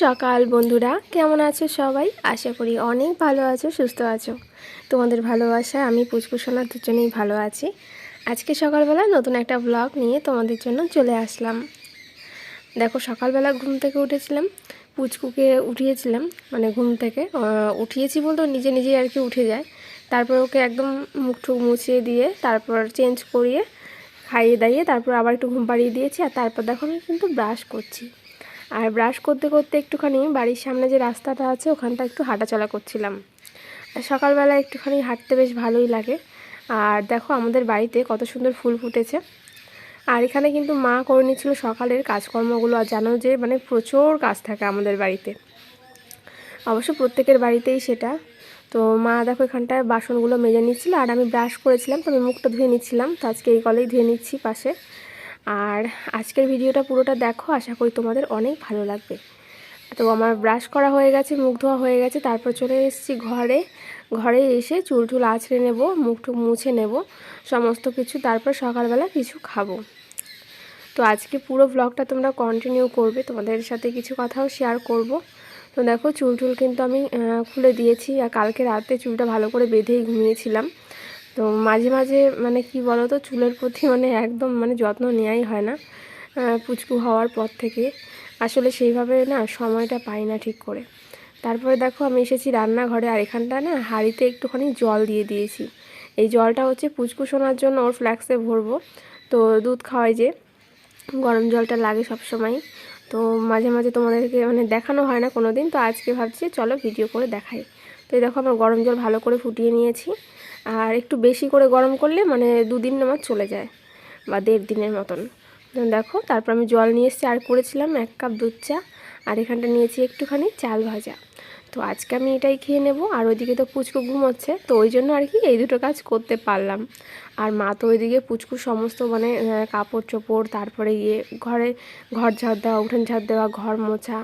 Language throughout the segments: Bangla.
সকাল বন্ধুরা, কেমন আছো সবাই? আশা করি অনেক ভালো আছো, সুস্থ আছো। তোমাদের ভালোবাসা আমি পুচকুসোনার দুজনেই ভালো আছি। আজকে সকালবেলা নতুন একটা ব্লগ নিয়ে তোমাদের জন্য চলে আসলাম। দেখো, সকালবেলা ঘুম থেকে উঠেছিলাম, পুচকুকে উঠিয়েছিলাম, মানে ঘুম থেকে উঠিয়েছি বলতে নিজে নিজেই আর কি উঠে যায়। তারপর ওকে একদম মুখ টুক মুছিয়ে দিয়ে তারপর চেঞ্জ করিয়ে খাইয়ে দাইয়ে তারপর আবার একটু ঘুম পাড়িয়ে দিয়েছি। আর তারপর দেখো আমি কিন্তু ব্রাশ করছি। আর ব্রাশ করতে করতে একটুখানি বাড়ির সামনে যে রাস্তাটা আছে ওখানটা একটু হাঁটাচলা করছিলাম। সকালবেলা একটুখানি হাঁটতে বেশ ভালোই লাগে। আর দেখো আমাদের বাড়িতে কত সুন্দর ফুল ফুটেছে। আর এখানে কিন্তু মা করে নিচ্ছিল সকালের কাজকর্মগুলো। আর জানো যে মানে প্রচুর কাজ থাকে আমাদের বাড়িতে, অবশ্য প্রত্যেকের বাড়িতেই সেটা। তো মা দেখো এখানটায় বাসনগুলো মেজে নিচ্ছিল, আর আমি ব্রাশ করেছিলাম, তো আমি মুখটা ধুয়ে নিচ্ছিলাম। তো আজকে এই কলেই ধুয়ে নিচ্ছি পাশে। আর আজকের ভিডিওটা পুরোটা দেখো, আশা করি তোমাদের অনেক ভালো লাগবে। তো আমার ব্রাশ করা হয়ে গেছে, মুখ ধোয়া হয়ে গেছে, তারপর চলে এসেছি ঘরে এসে চুল টুল আঁচড়ে নেব, মুখ টুক মুছে নেব সমস্ত কিছু, তারপর সকালবেলা কিছু খাবো। তো আজকে পুরো ব্লগটা তোমরা কন্টিনিউ করবে, তোমাদের সাথে কিছু কথাও শেয়ার করব। তো দেখো চুল টুল কিন্তু আমি খুলে দিয়েছি। আর কালকে রাতে চুলটা ভালো করে বেঁধেই ঘুমিয়েছিলাম। তো মাঝে মাঝে মানে কি বলো তো, চুলের প্রতি মানে একদম মানে যত্ন নেওয়াই হয় না পুচকু হওয়ার পর থেকে। আসলে সেইভাবে না সময়টা পাই না ঠিক করে। তারপরে দেখো আমি এসেছি রান্নাঘরে, আর এখানটা না হাঁড়িতে একটুখানি জল দিয়ে দিয়েছি। এই জলটা হচ্ছে পুচকু শোনার জন্য ওর ফ্ল্যাক্সে ভরবো। তো দুধ খাওয়াই যে, গরম জলটা লাগে সব সময়। তো মাঝে মাঝে তোমাদেরকে মানে দেখানো হয় না কোনো দিন, তো আজকে ভাবছি চলো ভিডিও করে দেখাই। তো এই দেখো আমার গরম জল ভালো করে ফুটিয়ে নিয়েছি। আর একটু বেশি করে গরম করলে মানে 2 দিন আমার চলে যায়, বা 1.5 দিনের মতন। দেখো তারপর আমি জল নিয়ে এসেছি, আর করেছিলাম 1 কাপ দুধ চা। আর এখানটা নিয়েছি একটুখানি চাল ভাজা। তো আজকে আমি এটাই খেয়ে নেব। আর ওইদিকে তো পুচকু ঘুমোচ্ছে, তো ওই জন্য আর কি এই দুটো কাজ করতে পারলাম। আর মা তো ওইদিকে পুচকুর সমস্ত মানে কাপড় চোপড়, তারপরে ঘর ঝাড় দেওয়া, উঠোন ঝাড় দেওয়া, ঘর মোছা,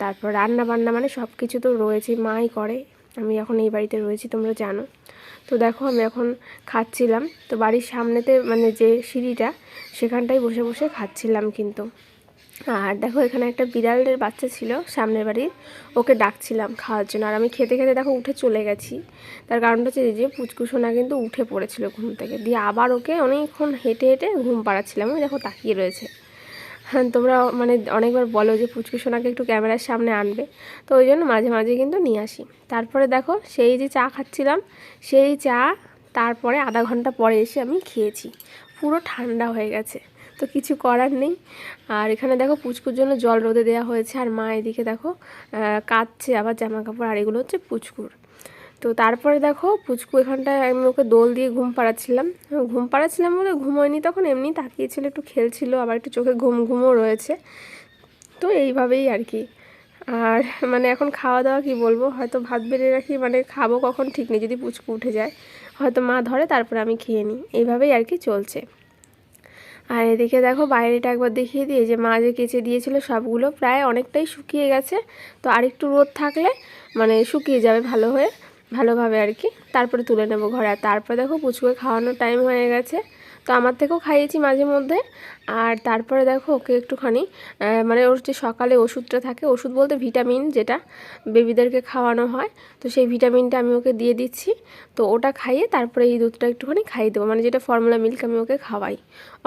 তারপর রান্না বান্না মানে সব কিছু তো রয়েছে, মাই করে। আমি এখন এই বাড়িতে রয়েছি, তোমরা জানো। তো দেখো আমি এখন খাচ্ছিলাম। তো বাড়ির সামনেতে মানে যে সিঁড়িটা, সেখানটায় বসে বসে খাচ্ছিলাম কিন্তু। আর দেখো এখানে একটা বিড়ালের বাচ্চা ছিল সামনের বাড়ির, ওকে ডাকছিলাম খাওয়ার জন্য। আর আমি খেতে খেতে দেখো উঠে চলে গেছি। তার কারণটা হচ্ছে যে পুচকু সোনা কিন্তু উঠে পড়েছিল ঘুম থেকে, দিয়ে আবার ওকে অনেকক্ষণ হেঁটে হেঁটে ঘুম পাড়াচ্ছিলাম। আমি দেখো তাকিয়ে রয়েছে। হ্যাঁ, তোমরা মানে অনেকবার বলো যে পুচকু সোনাকে একটু ক্যামেরার সামনে আনবে, তো ওই জন্য মাঝে মাঝে কিন্তু নিয়ে আসি। তারপরে দেখো সেই যে চা খাচ্ছিলাম, সেই চা তারপরে আধা ঘন্টা পরে এসে আমি খেয়েছি, পুরো ঠান্ডা হয়ে গেছে। তো কিছু করার নেই। আর এখানে দেখো পুচকুর জন্য জল রোদে দেওয়া হয়েছে, আর মা এদিকে দেখো কাচছে আবার জামা কাপড়। আর এগুলো হচ্ছে পুচকুর। তো তারপরে দেখো পুচকু এখানটায় আমি ওকে দোল দিয়ে ঘুম পাড়াচ্ছিলাম বলে ঘুমোয়নি তখন, এমনি তাকিয়েছিল, একটু খেলছিল, আবার একটু চোখে ঘুমও রয়েছে। তো এইভাবেই আর কি। আর মানে এখন খাওয়া দাওয়া কি বলবো, হয়তো ভাত বেড়ে রাখি, মানে খাবো কখন ঠিক নেই, যদি পুচকু উঠে যায় হয়তো মা ধরে, তারপরে আমি খেয়ে নিই, এইভাবেই আর কি চলছে। আর এদিকে দেখো বাইরেটা একবার দেখিয়ে দিয়ে, যে মা যে কেচে দিয়েছিল সবগুলো প্রায় অনেকটাই শুকিয়ে গেছে। তো আরেকটু রোদ থাকলে মানে শুকিয়ে যাবে ভালোভাবে আর কি, তারপরে তুলে নেব ঘরে। আর তারপরে দেখো পুচকুকে খাওয়ানোর টাইম হয়ে গেছে। তো আমার থেকেও খাইয়েছি মাঝে মধ্যে। আর তারপরে দেখো ওকে একটুখানি মানে ওর যে সকালে ওষুধটা থাকে, ওষুধ বলতে ভিটামিন, যেটা বেবিদেরকে খাওয়ানো হয়, তো সেই ভিটামিনটা আমি ওকে দিয়ে দিচ্ছি। তো ওটা খাইয়ে তারপরে এই দুধটা একটুখানি খাইয়ে দেবো, মানে যেটা ফর্মুলা মিল্ক আমি ওকে খাওয়াই।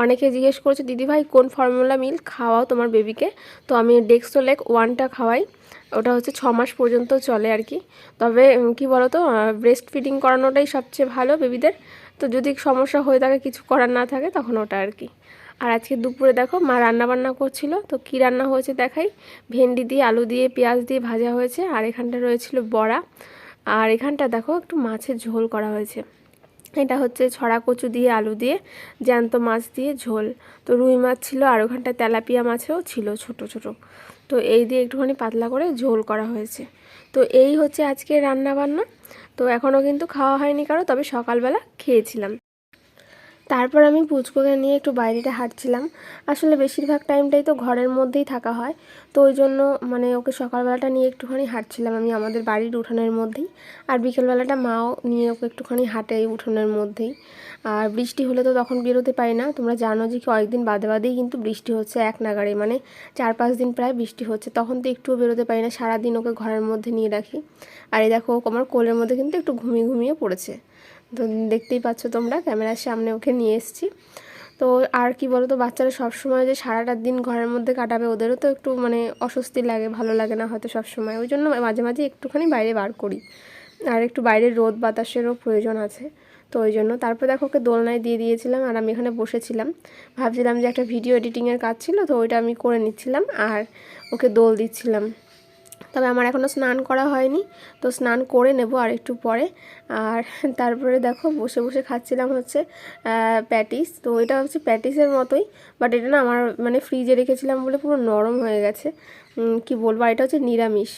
অনেকে জিজ্ঞেস করেছে দিদিভাই কোন ফর্মুলা মিল্ক খাওয়াও তোমার বেবিকে। তো আমি ডেক্সোলেক 1টা খাওয়াই, ওটা হচ্ছে 6 মাস পর্যন্ত চলে আর কি। তবে কি বলো তো, ব্রেস্ট ফিডিং করানোটাই সবচেয়ে ভালো বেবিদের। তো যদি সমস্যা হয়ে থাকে, কিছু করার না থাকে, তখন ওটা আর কি। আর আজকে দুপুরে দেখো মা রান্নাবান্না করছিল, তো কি রান্না হয়েছে দেখাই। ভেন্ডি দিয়ে, আলু দিয়ে, পেঁয়াজ দিয়ে ভাজা হয়েছে। আর এখানটা রয়েছিল বড়া। আর এখানটা দেখো একটু মাছের ঝোল করা হয়েছে। এটা হচ্ছে ছড়া কচু দিয়ে, আলু দিয়ে, জ্যান্ত মাছ দিয়ে ঝোল। তো রুই মাছ ছিল, আর ওখানটা তেলাপিয়া মাছও ছিল ছোট ছোট। তো এই দিয়ে একটুখানি পাতলা করে ঝোল করা হয়েছে। তো এই হচ্ছে আজকে রান্না বান্না। তো এখনও কিন্তু খাওয়া হয়নি কারো, তবে সকালবেলা খেয়েছিলাম। তারপর আমি পুচকুকে নিয়ে একটু বাইরেটা হাঁটছিলাম। আসলে বেশিরভাগ টাইমটাই তো ঘরের মধ্যেই থাকা হয়, তো ওই জন্য মানে ওকে সকালবেলাটা নিয়ে একটুখানি হাঁটছিলাম আমি আমাদের বাড়ির উঠোনের মধ্যেই, আর বিকেলবেলাটা মাও নিয়ে ওকে একটুখানি হাঁটে এই উঠোনের মধ্যেই। আর বৃষ্টি হলে তো তখন বেরোতে পারি না, তোমরা জানো যে কয়েকদিন বাদে বাদেই কিন্তু বৃষ্টি হচ্ছে এক নাগাড়ে, মানে 4-5 দিন প্রায় বৃষ্টি হচ্ছে, তখন তো একটুও বেরোতে পারি না, সারাদিন ওকে ঘরের মধ্যে নিয়ে রাখি। আর এই দেখো আমার কোলের মধ্যে কিন্তু একটু ঘুমিয়ে ঘুমিয়ে পড়েছে, তো দেখতেই পাচ্ছ তোমরা, ক্যামেরার সামনে ওকে নিয়ে এসেছি। তো আর কি বলো তো, বাচ্চারা সবসময় যে সারাটা দিন ঘরের মধ্যে কাটাবে ওদেরও তো একটু মানে অস্বস্তি লাগে, ভালো লাগে না হয়তো সবসময়, ওই জন্য মাঝে মাঝে একটুখানি বাইরে বার করি, আর একটু বাইরের রোদ বাতাসেরও প্রয়োজন আছে, তো ওই জন্য। তারপর দেখো ওকে দোলনায় দিয়ে দিয়েছিলাম, আর আমি এখানে বসেছিলাম, ভাবছিলাম যে একটা ভিডিও এডিটিংয়ের কাজ ছিল, তো ওইটা আমি করে নিচ্ছিলাম আর ওকে দোল দিচ্ছিলাম। তবে আমার এখনও স্নান করা হয়নি, তো স্নান করে নেব আর একটু পরে। আর তারপরে দেখো বসে বসে খাচ্ছিলাম হচ্ছে প্যাটিস, তো এটা হচ্ছে প্যাটিসের মতোই, বাট এটা না আমার মানে ফ্রিজে রেখেছিলাম বলে পুরো নরম হয়ে গেছে, কি বলবো। আর এটা হচ্ছে নিরামিষ,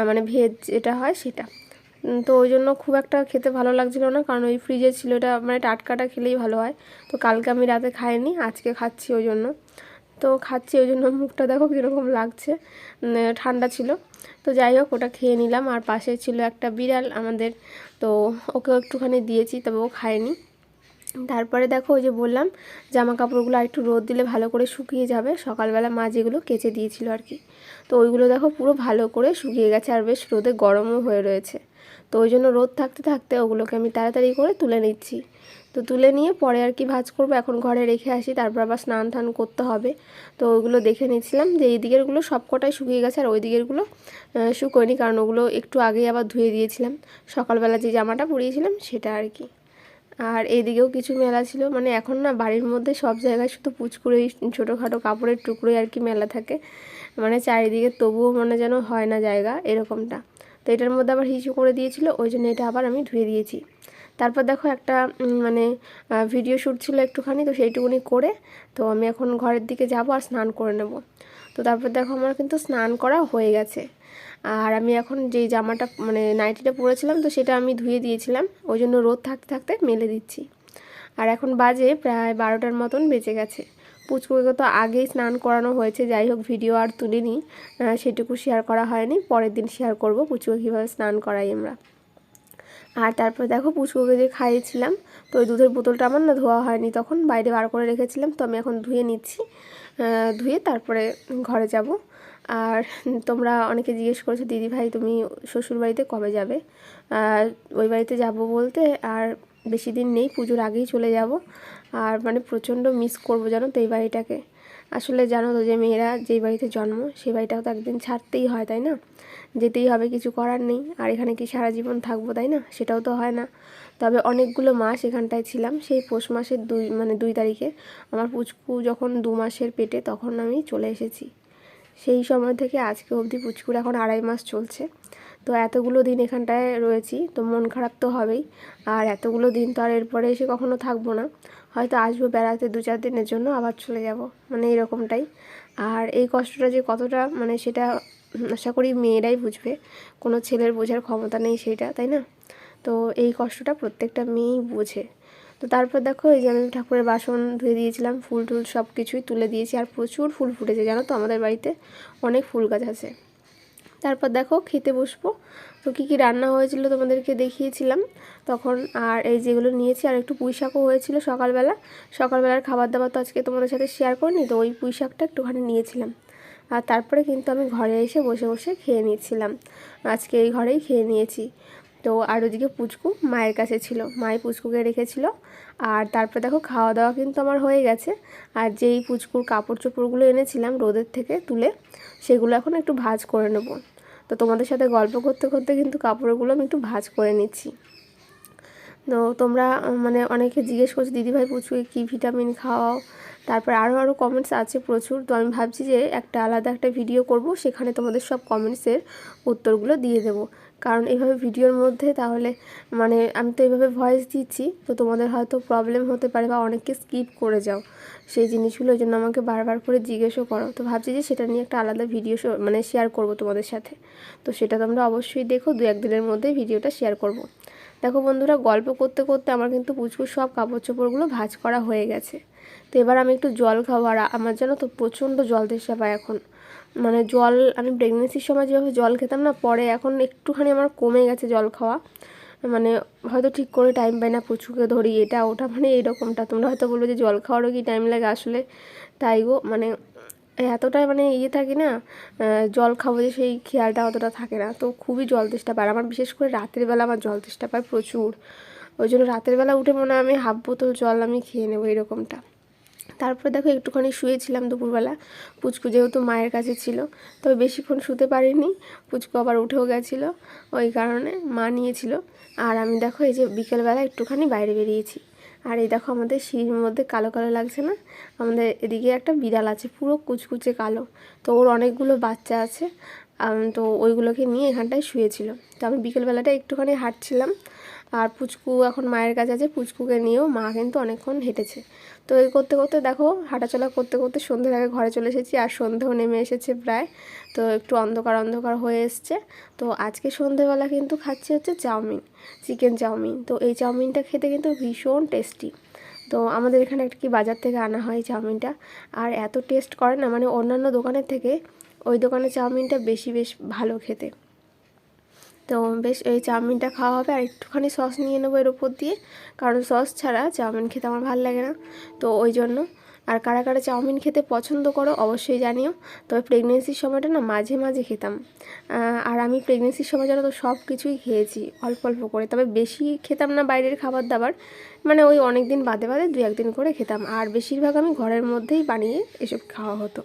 মানে ভেজ যেটা হয় সেটা, তো ওই জন্য খুব একটা খেতে ভালো লাগছিল না, কারণ ওই ফ্রিজে ছিল, এটা মানে টাটকাটা খেলেই ভালো হয়। তো কালকে আমি রাতে খাইনি, আজকে খাচ্ছি ওই জন্য, তো খাচ্ছি ওই জন্য মুখটা দেখো কীরকম লাগছে, ঠান্ডা ছিল। তো যাই হোক ওটা খেয়ে নিলাম, আর পাশে ছিল একটা বিড়াল আমাদের, তো ওকেও একটুখানি দিয়েছি, তবে ও খায়নি। তারপরে দেখো ওই যে বললাম জামা কাপড়গুলো আর একটু রোদ দিলে ভালো করে শুকিয়ে যাবে, সকালবেলা মা যেগুলো কেচে দিয়েছিল আর কি, তো ওইগুলো দেখো পুরো ভালো করে শুকিয়ে গেছে, আর বেশ রোদে গরমও হয়ে রয়েছে। তো ওই জন্য রোদ থাকতে থাকতে ওগুলোকে আমি তাড়াতাড়ি করে তুলে নিচ্ছি। তো তুলে নিয়ে পরে আর কি ভাঁজ করবো, এখন ঘরে রেখে আসি, তারপর আবার স্নান টান করতে হবে। তো ওইগুলো দেখে নিচ্ছিলাম যে এই দিকেরগুলো সব কটাই শুকিয়ে গেছে, আর ওই দিকেরগুলো শুকোয়নি, কারণ ওগুলো একটু আগেই আবার ধুয়ে দিয়েছিলাম, সকালবেলা যে জামাটা পরিয়েছিলাম সেটা আর কি। আর এইদিকেও কিছু মেলা ছিল, মানে এখন না বাড়ির মধ্যে সব জায়গায় শুধু পুচকুড়েই ছোটোখাটো কাপড়ের টুকরোই আর কি মেলা থাকে, মানে চারিদিকে তবুও মানে যেন হয় না জায়গা এরকমটা। তো এটার মধ্যে আবার হিসু করে দিয়েছিল, ওই জন্য এটা আবার আমি ধুয়ে দিয়েছি। তারপর দেখো একটা মানে ভিডিও শ্যুট ছিল একটুখানি, তো সেইটুকুনি করে তো আমি এখন ঘরের দিকে যাব আর স্নান করে নেব। তো তারপর দেখো আমার কিন্তু স্নান করা হয়ে গেছে, আর আমি এখন যেই জামাটা মানে নাইটিটা পরেছিলাম তো সেটা আমি ধুয়ে দিয়েছিলাম, ওই জন্য রোদ থাকতে থাকতে মেলে দিচ্ছি। আর এখন বাজে প্রায় 12টার মতন বেজে গেছে। পুচকুকে তো আগেই স্নান করানো হয়েছে, যাই হোক ভিডিও আর তুলিনি, সেটুকু শেয়ার করা হয়নি, পরের দিন শেয়ার করব পুচকুকে কীভাবে স্নান করাই আমরা। আর তারপর দেখো পুচকুকে যে খাইয়েছিলাম, তো ওই দুধের বোতলটা আমার না ধোয়া হয়নি, তখন বাইরে বার করে রেখেছিলাম, তো আমি এখন ধুয়ে নিচ্ছি, ধুয়ে তারপরে ঘরে যাব। আর তোমরা অনেকে জিজ্ঞেস করেছো দিদিভাই তুমি শ্বশুরবাড়িতে কবে যাবে, ওই বাড়িতে যাব বলতে আর বেশি দিন নেই, পুজোর আগেই চলে যাব। আর মানে প্রচণ্ড মিস করবো জানো তো এই বাড়িটাকে। আসলে জানো তো যে মেয়েরা যেই বাড়িতে জন্ম সেই বাড়িটাও তো একদিন ছাড়তেই হয়, তাই না, যেতেই হবে, কিছু করার নেই। আর এখানে কি সারা জীবন থাকবো, তাই না, সেটাও তো হয় না। তবে অনেকগুলো মাস এখানটায় ছিলাম, সেই পৌষ মাসের 2 তারিখে আমার পুচকু যখন 2 মাসের পেটে, তখন আমি চলে এসেছি। সেই সময় থেকে আজকে অবধি পুচকুর এখন 2.5 মাস চলছে। তো এতগুলো দিন এখানটায় রয়েছি, তো মন খারাপ তো হবেই, আর এতগুলো দিন তো আর এরপরে এসে কখনো থাকবো না, হয়তো আসবো বেড়াতে 2-4 দিনের জন্য, আবার চলে যাব, মানে এরকমটাই। আর এই কষ্টটা যে কতটা মানে সেটা আশা করি মেয়েরাই বুঝবে, কোনো ছেলের বোঝার ক্ষমতা নেই সেটা, তাই না। তো এই কষ্টটা প্রত্যেকটা মেয়েই বোঝে। তো তারপর দেখো এই যে আমি ঠাকুরের বাসন ধুয়ে দিয়েছিলাম, ফুল টুল সব কিছুই তুলে দিয়েছি, আর প্রচুর ফুল ফুটেছে জানো তো, আমাদের বাড়িতে অনেক ফুল গাছ আছে। তারপর দেখো খেতে বসবো, তো কী কী রান্না হয়েছিল তোমাদেরকে দেখিয়েছিলাম তখন। আর এই যেগুলো নিয়েছি, আর একটু পুঁই শাকও হয়েছিল সকালবেলার খাবার দাবার তো আজকে তোমাদের সাথে শেয়ার করিনি, তো ওই পুঁই শাকটা একটুখানি নিয়েছিলাম। আর তারপরে কিন্তু আমি ঘরে এসে বসে বসে খেয়ে নিচ্ছিলাম, আজকে এই ঘরেই খেয়ে নিয়েছি। তো আর ওদিকে পুচকু মায়ের কাছে ছিল, মায়ের পুচকুকে রেখেছিল। আর তারপর দেখো খাওয়া দাওয়া কিন্তু আমার হয়ে গেছে, আর যেই পুচকুর কাপড় চোপড়গুলো এনেছিলাম রোদের থেকে তুলে, সেগুলো এখন একটু ভাঁজ করে নেব। তো তোমাদের সাথে গল্প করতে করতে কিন্তু কাপড়গুলো আমি একটু ভাঁজ করে নিচ্ছি। তো তোমরা মানে অনেকে জিজ্ঞেস করছো দিদিভাই পুচকুকে কী ভিটামিন খাওয়াও, তারপর আরও কমেন্টস আছে প্রচুর, তো আমি ভাবছি যে একটা আলাদা একটা ভিডিও করব, সেখানে তোমাদের সব কমেন্টসের উত্তরগুলো দিয়ে দেবো। কারণ এইভাবে ভিডিওর মধ্যে তাহলে মানে আমি তো এইভাবে ভয়েস দিচ্ছি, তো তোমাদের হয়তো প্রবলেম হতে পারে বা অনেককে স্কিপ করে যাও সেই জিনিসগুলো, ওই জন্য আমাকে বারবার করে জিজ্ঞেসও করো। তো ভাবছি যে সেটা নিয়ে একটা আলাদা ভিডিও মানে শেয়ার করব তোমাদের সাথে, তো সেটা তোমরা অবশ্যই দেখো, 2-1 দিনের মধ্যেই ভিডিওটা শেয়ার করব। দেখো বন্ধুরা, গল্প করতে করতে আমার কিন্তু পুচকুর সব কাপড় চোপড়গুলো ভাঁজ করা হয়ে গেছে। তো এবার আমি একটু জল খাবো। আর আমার যেন তো প্রচণ্ড জল তেষ্টা পায় এখন। মানে জল আমি প্রেগনেন্সির সময় যেভাবে জল খেতাম না, পরে এখন একটুখানি আমার কমে গেছে জল খাওয়া। মানে হয়তো ঠিক করে টাইম পাই না, পুচকুকে ধরি এটা ওটা, মানে এইরকমটা। তোমরা হয়তো বলবে যে জল খাওয়ারও কি টাইম লাগে, আসলে তাই গো। মানে এতটাই মানে থাকি না, জল খাবো যে সেই খেয়ালটা অতটা থাকে না। তো খুবই জল তেষ্টা পায় আমার, বিশেষ করে রাতের বেলা আমার জল তেষ্টা পায় প্রচুর। ওই জন্য রাতের বেলা উঠে মনে হয় আমি হাফ বোতল জল আমি খেয়ে নেবো এরকমটা। তারপরে দেখো একটুখানি শুয়েছিলাম দুপুরবেলা, পুচকু যেহেতু মায়ের কাছে ছিল, তবে বেশিক্ষণ শুতে পারিনি। পুচকু আবার উঠেও গেছিলো, ওই কারণে মা নিয়েছিল। আর আমি দেখো এই যে বিকেলবেলা একটুখানি বাইরে বেরিয়েছি। আর এই দেখো আমাদের সিঁড়ির মধ্যে কালো কালো লাগছে না, আমাদের এদিকে একটা বিড়াল আছে পুরো কুচকুচে কালো। তো ওর অনেকগুলো বাচ্চা আছে, তো ওইগুলোকে নিয়ে এখানটায় শুয়েছিল। তো আমি বিকেলবেলাটা একটুখানি হাঁটছিলাম। আর পুচকু এখন মায়ের কাছে আছে, পুচকুকে নিয়েও মা কিন্তু অনেকক্ষণ হেঁটেছে। তো এই করতে করতে দেখো হাঁটাচলা করতে করতে সন্ধ্যের আগে ঘরে চলে এসেছি। আর সন্ধ্যেও নেমে এসেছে প্রায়, তো একটু অন্ধকার অন্ধকার হয়ে এসছে। তো আজকে সন্ধ্যেবেলা কিন্তু খাচ্ছি হচ্ছে চাউমিন, চিকেন চাউমিন। তো এই চাউমিনটা খেতে কিন্তু ভীষণ টেস্টি। তো আমাদের এখানে একটা কি বাজার থেকে আনা হয় চাউমিনটা, আর এত টেস্ট করে না, মানে অন্যান্য দোকানের থেকে ওই দোকানের চাউমিনটা বেশ ভালো খেতে। তো বেশ এই চাউমিনটা খাওয়া হবে। আর একটুখানি সস নিয়ে নেবো এর উপর দিয়ে, কারণ সস ছাড়া চাউমিন খেতে আমার ভালো লাগে না, তো ওই জন্য। আর কারা কারা চাউমিন খেতে পছন্দ করো অবশ্যই জানিও। তবে প্রেগনেন্সির সময়টা না মাঝে মাঝে খেতাম। আর আমি প্রেগনেন্সির সময় জানো তো সব কিছুই খেয়েছি অল্প অল্প করে, তবে বেশি খেতাম না বাইরের খাবার দাবার। মানে ওই অনেক দিন বাদে বাদে 2-1 দিন করে খেতাম, আর বেশিরভাগ আমি ঘরের মধ্যেই বানিয়ে এসব খাওয়া হতো।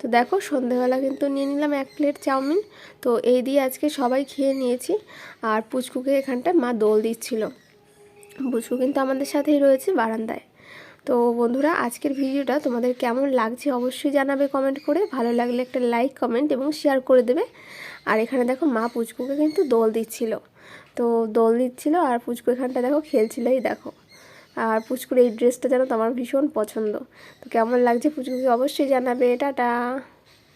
তো দেখো সন্ধেবেলা কিন্তু নিয়ে নিলাম 1 প্লেট চাউমিন। তো এই দিয়ে আজকে সবাই খেয়ে নিয়েছি। আর পুচকুকে এখানটায় মা দোল দিচ্ছিল, পুচকু কিন্তু আমাদের সাথেই রয়েছে বারান্দায়। তো বন্ধুরা, আজকের ভিডিওটা তোমাদের কেমন লাগছে অবশ্যই জানাবে কমেন্ট করে। ভালো লাগলে একটা লাইক কমেন্ট এবং শেয়ার করে দেবে। আর এখানে দেখো মা পুচকুকে কিন্তু দোল দিচ্ছিল, তো দোল দিচ্ছিল আর পুচকু এখানটা দেখো খেলছিলই দেখো। আর পুচকুর এই ড্রেসটা যেন তো আমার ভীষণ পছন্দ। তো কেমন লাগছে পুচকুকে অবশ্যই জানাবে। টাটা।